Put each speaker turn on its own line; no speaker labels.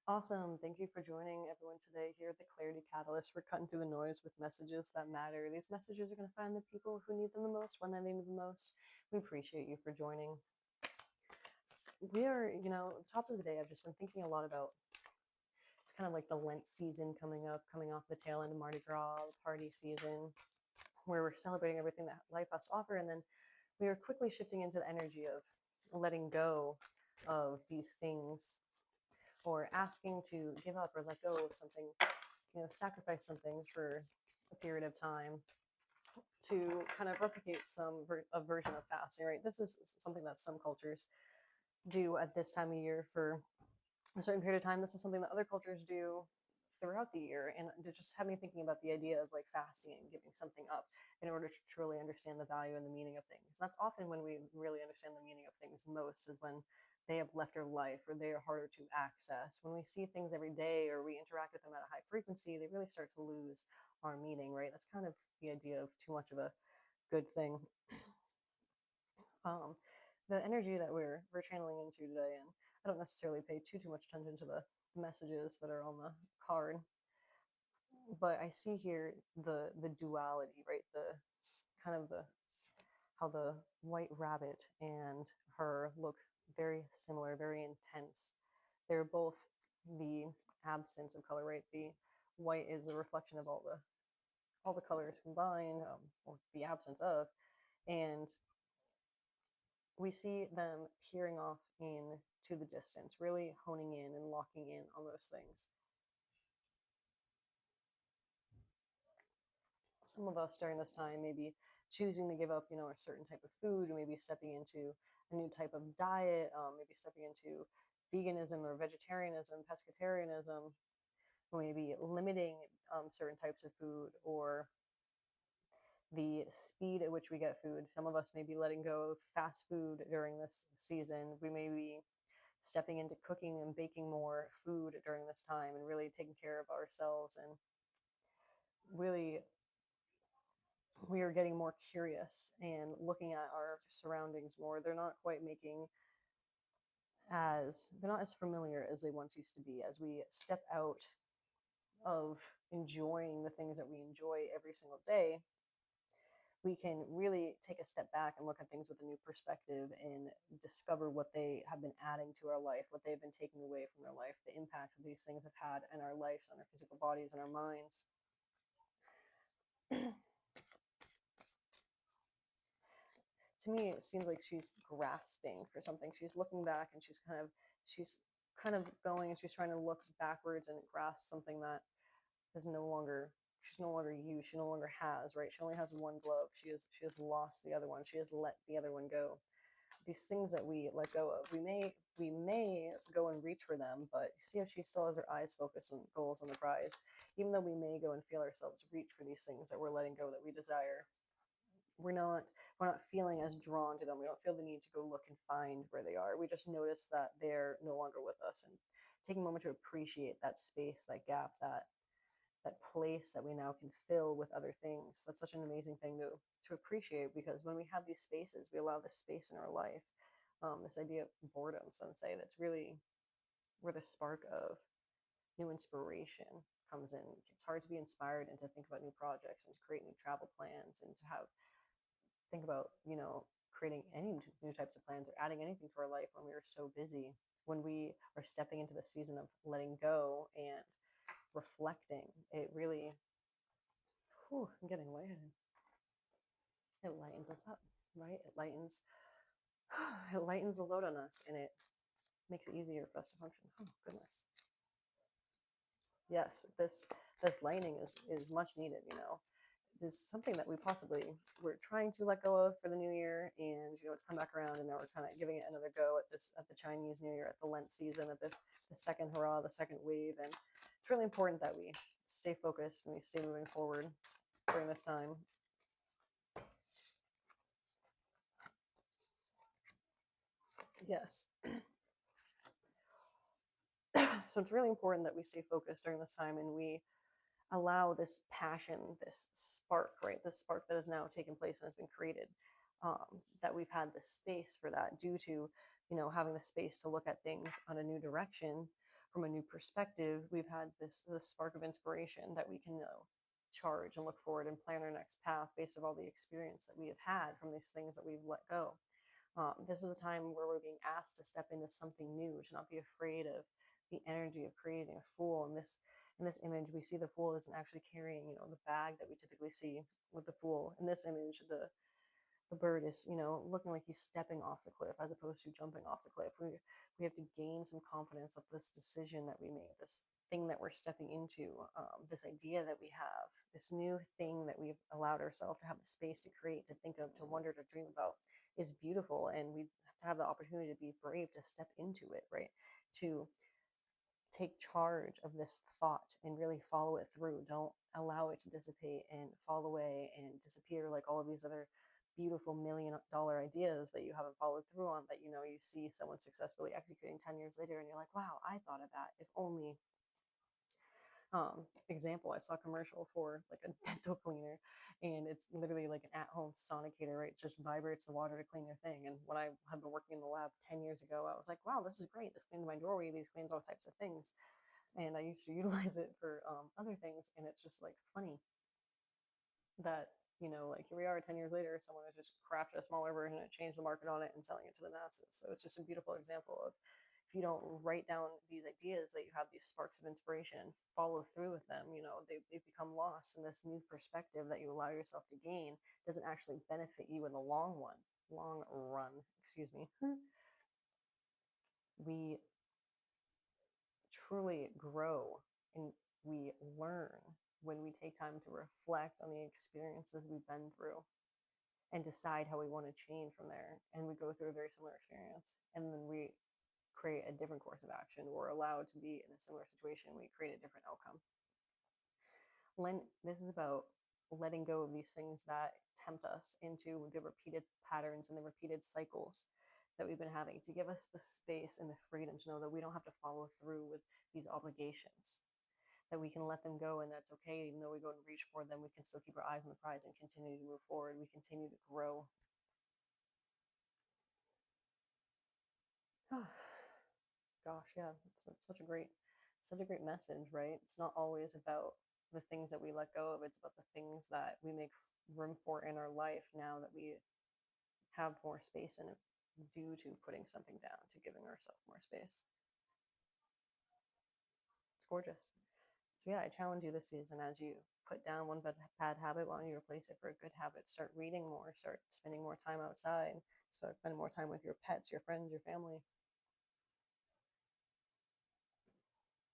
Awesome. Thank you for joining everyone today here at the Clarity Catalyst. We're cutting through the noise with messages that matter. These messages are going to find the people who need them the most when they need them the most. We appreciate you for joining. We are, the top of the day, I've just been thinking a lot about it's kind of like the Lent season coming up, coming off the tail end of Mardi Gras, the party season, where we're celebrating everything that life has to offer. And then we are quickly shifting into the energy of letting go of these things or asking to give up or let go of something, sacrifice something for a period of time to kind of replicate a version of fasting, right? This is something that some cultures do at this time of year for a certain period of time. This is something that other cultures do throughout the year, and to just have me thinking about the idea of like fasting and giving something up in order to truly understand the value and the meaning of things. And that's often when we really understand the meaning of things most, is when they have left our life or they are harder to access. When we see things every day or we interact with them at a high frequency, they really start to lose our meaning, right? That's kind of the idea of too much of a good thing. um, the energy that we're channeling into today, and I don't necessarily pay too much attention to the messages that are on the card, but I see here the duality, right? The kind of the how the white rabbit and her look very similar, very intense. They're both the absence of color, right? The white is a reflection of all the colors combined, or the absence of, and we see them peering off into the distance, really honing in and locking in on those things. Some of us during this time may be choosing to give up, a certain type of food, or maybe stepping into a new type of diet, maybe stepping into veganism or vegetarianism, pescatarianism, or maybe limiting certain types of food or the speed at which we get food. Some of us may be letting go of fast food during this season. We may be stepping into cooking and baking more food during this time and really taking care of ourselves, and really we are getting more curious and looking at our surroundings more. They're not as familiar as they once used to be. As we step out of enjoying the things that we enjoy every single day, we can really take a step back and look at things with a new perspective and discover what they have been adding to our life, what they've been taking away from our life, the impact that these things have had in our lives, on our physical bodies and our minds. To me, it seems like she's grasping for something. She's looking back and she's kind of going and she's trying to look backwards and grasp something that is no longer she's no longer used. She no longer has, right? She only has one glove. She has lost the other one. She has let the other one go. These things that we let go of, we may go and reach for them, but you see how she still has her eyes focused on goals, on the prize. Even though we may go and feel ourselves reach for these things that we're letting go, that we desire, we're not feeling as drawn to them. We don't feel the need to go look and find where they are. We just notice that they're no longer with us, and taking a moment to appreciate that space, that gap, that place that we now can fill with other things. That's such an amazing thing to appreciate, because when we have these spaces, we allow this space in our life. This idea of boredom, some say, that's really where the spark of new inspiration comes in. It's hard to be inspired and to think about new projects and to create new travel plans and to think about, creating any new types of plans or adding anything to our life when we are so busy. When we are stepping into the season of letting go and reflecting, it really, I'm getting lightheaded. It lightens us up, right? It lightens the load on us, and it makes it easier for us to function. Oh goodness. Yes, this lightening is much needed. This is something that we possibly were trying to let go of for the new year, and it's come back around, and now we're kind of giving it another go at the Chinese New Year, at the Lent season, at the second hurrah, the second wave. And it's really important that we stay focused and we stay moving forward during this time. Yes. So it's really important that we stay focused during this time, and we allow this passion, this spark, right? This spark that has now taken place and has been created, that we've had the space for that due to, having the space to look at things on a new direction. from a new perspective, we've had this spark of inspiration that we can charge and look forward and plan our next path based on all the experience that we have had from these things that we've let go. This is a time where we're being asked to step into something new, to not be afraid of the energy of creating a fool. In this image, we see the fool isn't actually carrying, the bag that we typically see with the fool. In this image, the bird is, looking like he's stepping off the cliff as opposed to jumping off the cliff. We have to gain some confidence of this decision that we made, this thing that we're stepping into, this idea that we have, this new thing that we've allowed ourselves to have the space to create, to think of, to wonder, to dream about is beautiful. And we have to have the opportunity to be brave to step into it, right? To take charge of this thought and really follow it through. Don't allow it to dissipate and fall away and disappear like all of these other beautiful $1 million ideas that you haven't followed through on, that you see someone successfully executing 10 years later and you're like, wow, I thought of that, if only. Example, I saw a commercial for like a dental cleaner, and it's literally like an at-home sonicator, right? It just vibrates the water to clean your thing. And when I had been working in the lab 10 years ago, I was like, wow, this is great, this cleans my doorway, these cleans all types of things. And I used to utilize it for other things, and it's just like funny that like here we are 10 years later, someone has just crafted a smaller version and changed the market on it and selling it to the masses. So it's just a beautiful example of, if you don't write down these ideas that you have, these sparks of inspiration, follow through with them, they've become lost, and this new perspective that you allow yourself to gain doesn't actually benefit you in the long run, excuse me. We truly grow and we learn when we take time to reflect on the experiences we've been through and decide how we want to change from there. And we go through a very similar experience, and then we create a different course of action. We're allowed to be in a similar situation. We create a different outcome. This is about letting go of these things that tempt us into the repeated patterns and the repeated cycles that we've been having, to give us the space and the freedom to know that we don't have to follow through with these obligations, that we can let them go, and that's okay. Even though we go and reach for them, we can still keep our eyes on the prize and continue to move forward. We continue to grow. Gosh, yeah, it's such a great message, right? It's not always about the things that we let go of. It's about the things that we make room for in our life now that we have more space in it, due to putting something down, to giving ourselves more space. It's gorgeous. So yeah, I challenge you this season, as you put down one bad habit, why don't you replace it for a good habit? Start reading more, start spending more time outside, spend more time with your pets, your friends, your family.